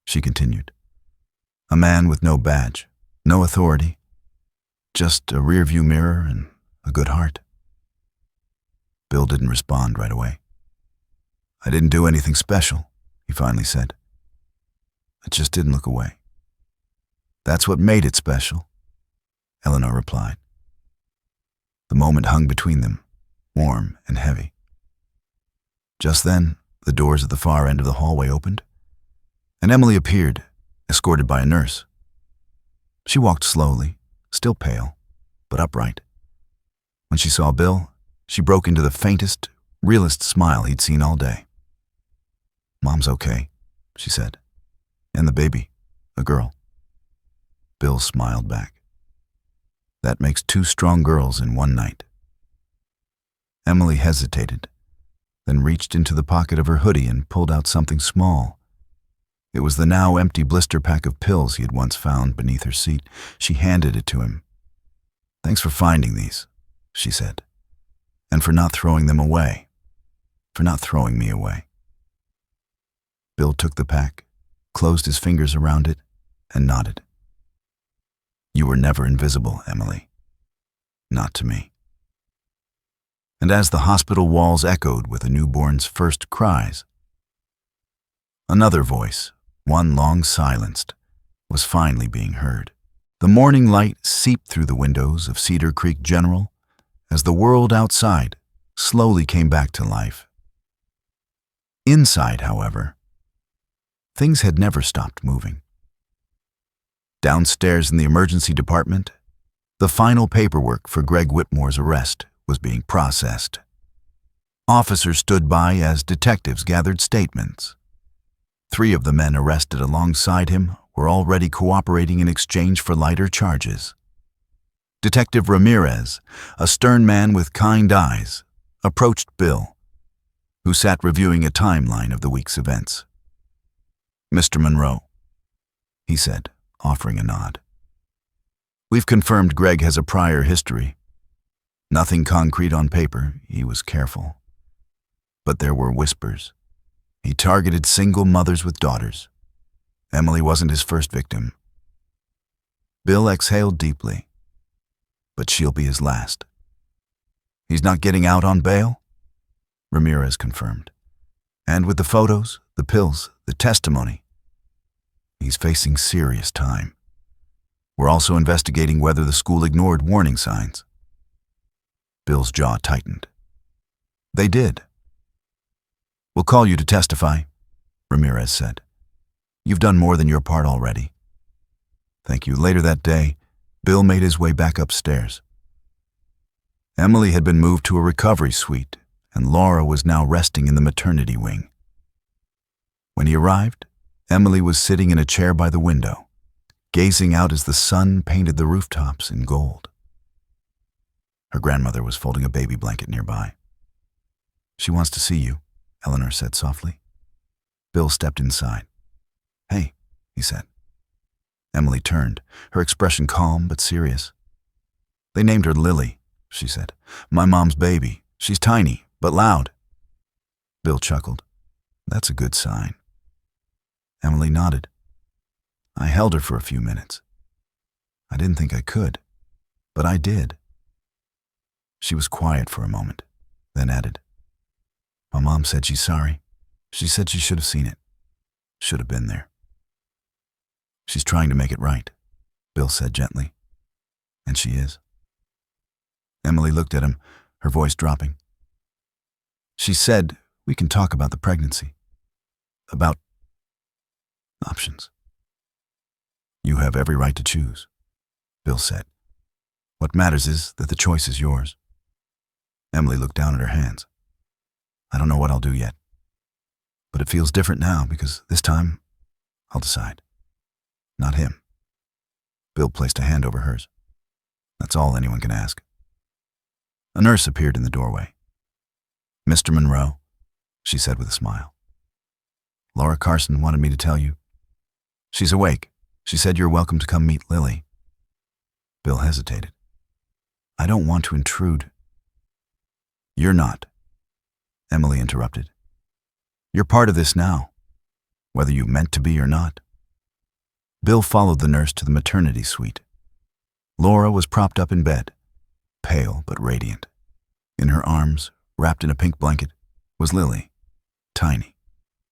she continued. "A man with no badge, no authority, just a rearview mirror and a good heart." Bill didn't respond right away. "I didn't do anything special," he finally said. "I just didn't look away." "That's what made it special," Eleanor replied. The moment hung between them, warm and heavy. Just then, the doors at the far end of the hallway opened, and Emily appeared, escorted by a nurse. She walked slowly, still pale, but upright. When she saw Bill, she broke into the faintest, realest smile he'd seen all day. "Mom's okay," she said. "And the baby, a girl." Bill smiled back. "That makes 2 strong girls in one night." Emily hesitated, then reached into the pocket of her hoodie and pulled out something small. It was the now empty blister pack of pills he had once found beneath her seat. She handed it to him. "Thanks for finding these," she said, "and for not throwing them away, for not throwing me away." Bill took the pack, closed his fingers around it, and nodded. "You were never invisible, Emily. Not to me." And as the hospital walls echoed with a newborn's first cries, another voice, one long silenced, was finally being heard. The morning light seeped through the windows of Cedar Creek General as the world outside slowly came back to life. Inside, however, things had never stopped moving. Downstairs in the emergency department, the final paperwork for Greg Whitmore's arrest was being processed. Officers stood by as detectives gathered statements. 3 of the men arrested alongside him were already cooperating in exchange for lighter charges. Detective Ramirez, a stern man with kind eyes, approached Bill, who sat reviewing a timeline of the week's events. "Mr. Monroe," he said, offering a nod. "We've confirmed Greg has a prior history. Nothing concrete on paper, he was careful. But there were whispers. He targeted single mothers with daughters. Emily wasn't his first victim. Bill exhaled deeply, but she'll be his last. He's not getting out on bail? Ramirez confirmed. And with the photos, the pills, the testimony, he's facing serious time. We're also investigating whether the school ignored warning signs. Bill's jaw tightened. They did. We'll call you to testify, Ramirez said. You've done more than your part already. Thank you. Later that day, Bill made his way back upstairs. Emily had been moved to a recovery suite, and Laura was now resting in the maternity wing. When he arrived, Emily was sitting in a chair by the window, gazing out as the sun painted the rooftops in gold. Her grandmother was folding a baby blanket nearby. She wants to see you, Eleanor said softly. Bill stepped inside. Hey, he said. Emily turned, her expression calm but serious. They named her Lily, she said. My mom's baby. She's tiny, but loud. Bill chuckled. That's a good sign. Emily nodded. I held her for a few minutes. I didn't think I could, but I did. She was quiet for a moment, then added, My mom said she's sorry. She said she should have seen it. Should have been there. She's trying to make it right, Bill said gently. And she is. Emily looked at him, her voice dropping. She said, we can talk about the pregnancy. About options. You have every right to choose, Bill said. What matters is that the choice is yours. Emily looked down at her hands. I don't know what I'll do yet. But it feels different now because this time, I'll decide. Not him. Bill placed a hand over hers. That's all anyone can ask. A nurse appeared in the doorway. Mr. Monroe, she said with a smile. Laura Carson wanted me to tell you. She's awake. She said you're welcome to come meet Lily. Bill hesitated. I don't want to intrude. You're not, Emily interrupted. You're part of this now, whether you meant to be or not. Bill followed the nurse to the maternity suite. Laura was propped up in bed, pale but radiant. In her arms, wrapped in a pink blanket, was Lily, tiny,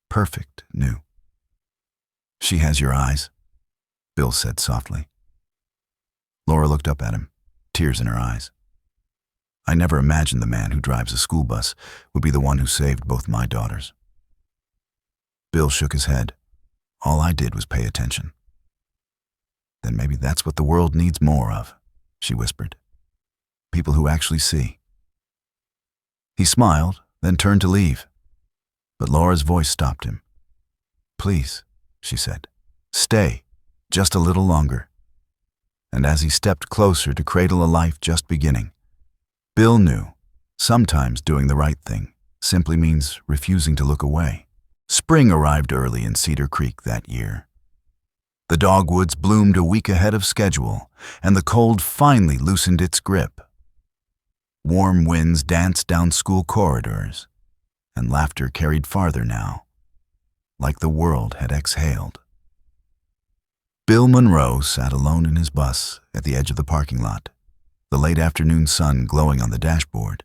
perfect, new. She has your eyes, Bill said softly. Laura looked up at him, tears in her eyes. I never imagined the man who drives a school bus would be the one who saved both my daughters. Bill shook his head. All I did was pay attention. Then maybe that's what the world needs more of, she whispered. People who actually see. He smiled, then turned to leave. But Laura's voice stopped him. Please, she said, stay, just a little longer. And as he stepped closer to cradle a life just beginning, Bill knew sometimes doing the right thing simply means refusing to look away. Spring arrived early in Cedar Creek that year. The dogwoods bloomed a week ahead of schedule, and the cold finally loosened its grip. Warm winds danced down school corridors, and laughter carried farther now, like the world had exhaled. Bill Monroe sat alone in his bus at the edge of the parking lot, the late afternoon sun glowing on the dashboard.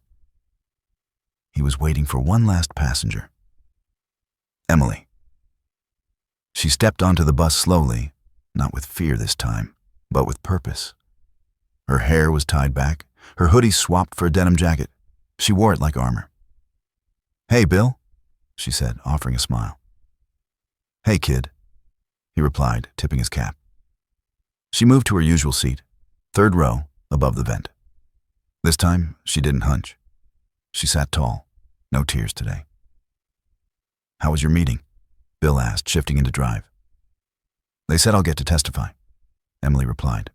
He was waiting for one last passenger. Emily. She stepped onto the bus slowly, not with fear this time, but with purpose. Her hair was tied back, her hoodie swapped for a denim jacket. She wore it like armor. Hey, Bill, she said, offering a smile. Hey, kid, he replied, tipping his cap. She moved to her usual seat, third row, above the vent. This time, she didn't hunch. She sat tall, no tears today. How was your meeting? Bill asked, shifting into drive. They said I'll get to testify, Emily replied.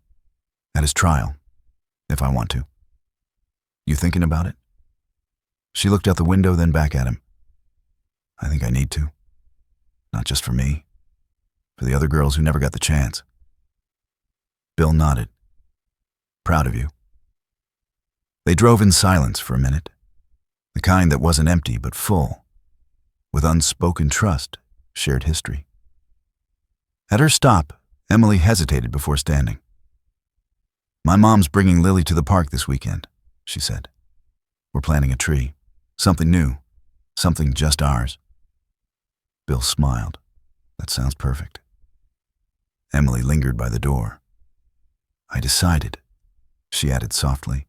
At his trial, if I want to. You thinking about it? She looked out the window, then back at him. I think I need to. Not just for me, for the other girls who never got the chance. Bill nodded. Proud of you. They drove in silence for a minute, the kind that wasn't empty but full, with unspoken trust, shared history. At her stop, Emily hesitated before standing. "My mom's bringing Lily to the park this weekend," she said. "We're planting a tree. Something new. Something just ours." Bill smiled. "That sounds perfect." Emily lingered by the door. "I decided," she added softly,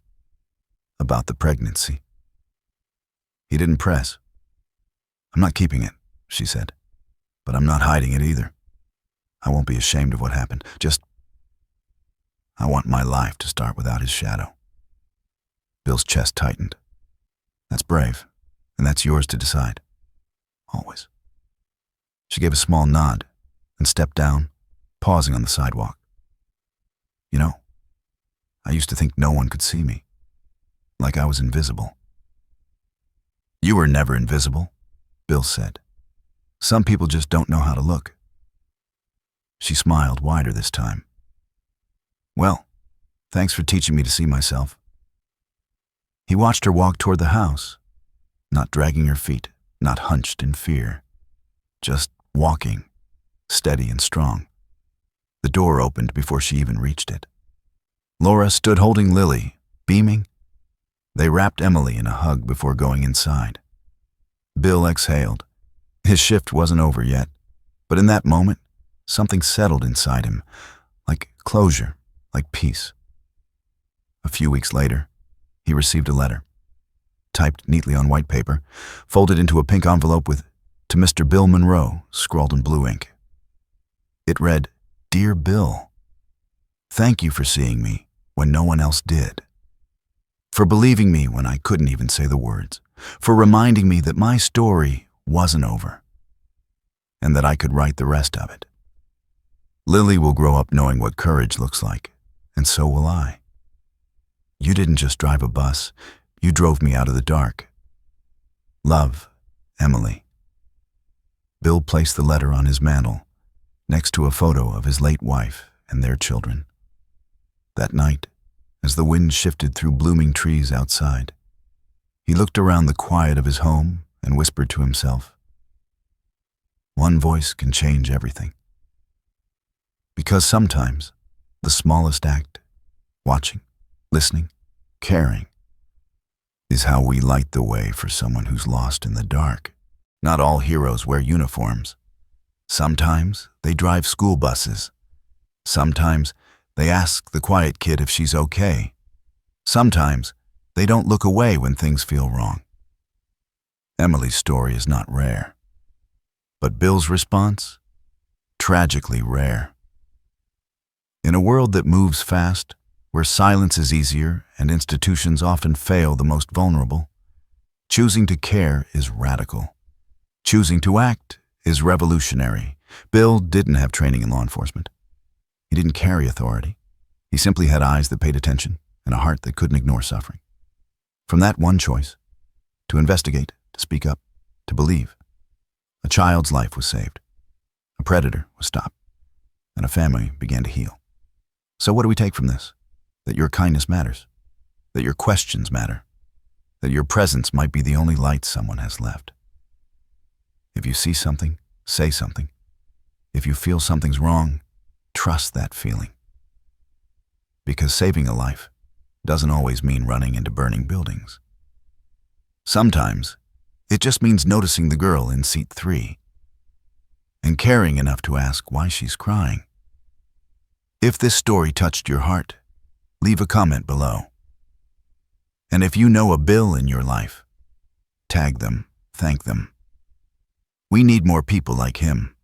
"about the pregnancy." He didn't press. "I'm not keeping it," she said, "but I'm not hiding it either. I won't be ashamed of what happened. I want my life to start without his shadow." Bill's chest tightened. "That's brave, and that's yours to decide. Always." She gave a small nod and stepped down, pausing on the sidewalk. "You know, I used to think no one could see me, like I was invisible." "You were never invisible," Bill said. "Some people just don't know how to look." She smiled wider this time. "Well, thanks for teaching me to see myself." He watched her walk toward the house, not dragging her feet, not hunched in fear, just walking, steady and strong. The door opened before she even reached it. Laura stood holding Lily, beaming. They wrapped Emily in a hug before going inside. Bill exhaled. His shift wasn't over yet, but in that moment, something settled inside him, like closure, like peace. A few weeks later, he received a letter, typed neatly on white paper, folded into a pink envelope with "To Mr. Bill Monroe" scrawled in blue ink. It read, "Dear Bill, thank you for seeing me when no one else did. For believing me when I couldn't even say the words. For reminding me that my story wasn't over, and that I could write the rest of it. Lily will grow up knowing what courage looks like, and so will I. You didn't just drive a bus, you drove me out of the dark. Love, Emily." Bill placed the letter on his mantel, next to a photo of his late wife and their children. That night, as the wind shifted through blooming trees outside, he looked around the quiet of his home and whispered to himself, "One voice can change everything." Because sometimes, the smallest act, watching, listening, caring, is how we light the way for someone who's lost in the dark. Not all heroes wear uniforms. Sometimes they drive school buses. Sometimes they ask the quiet kid if she's okay. Sometimes they don't look away when things feel wrong. Emily's story is not rare, but Bill's response, tragically rare. In a world that moves fast, where silence is easier and institutions often fail the most vulnerable, choosing to care is radical. Choosing to act is revolutionary. Bill didn't have training in law enforcement. He didn't carry authority. He simply had eyes that paid attention and a heart that couldn't ignore suffering. From that one choice, to investigate, to speak up, to believe, a child's life was saved. A predator was stopped, and a family began to heal. So what do we take from this? That your kindness matters, that your questions matter, that your presence might be the only light someone has left. If you see something, say something. If you feel something's wrong, trust that feeling. Because saving a life doesn't always mean running into burning buildings. Sometimes it just means noticing the girl in seat 3 and caring enough to ask why she's crying. If this story touched your heart, leave a comment below. And if you know a Bill in your life, tag them, thank them. We need more people like him.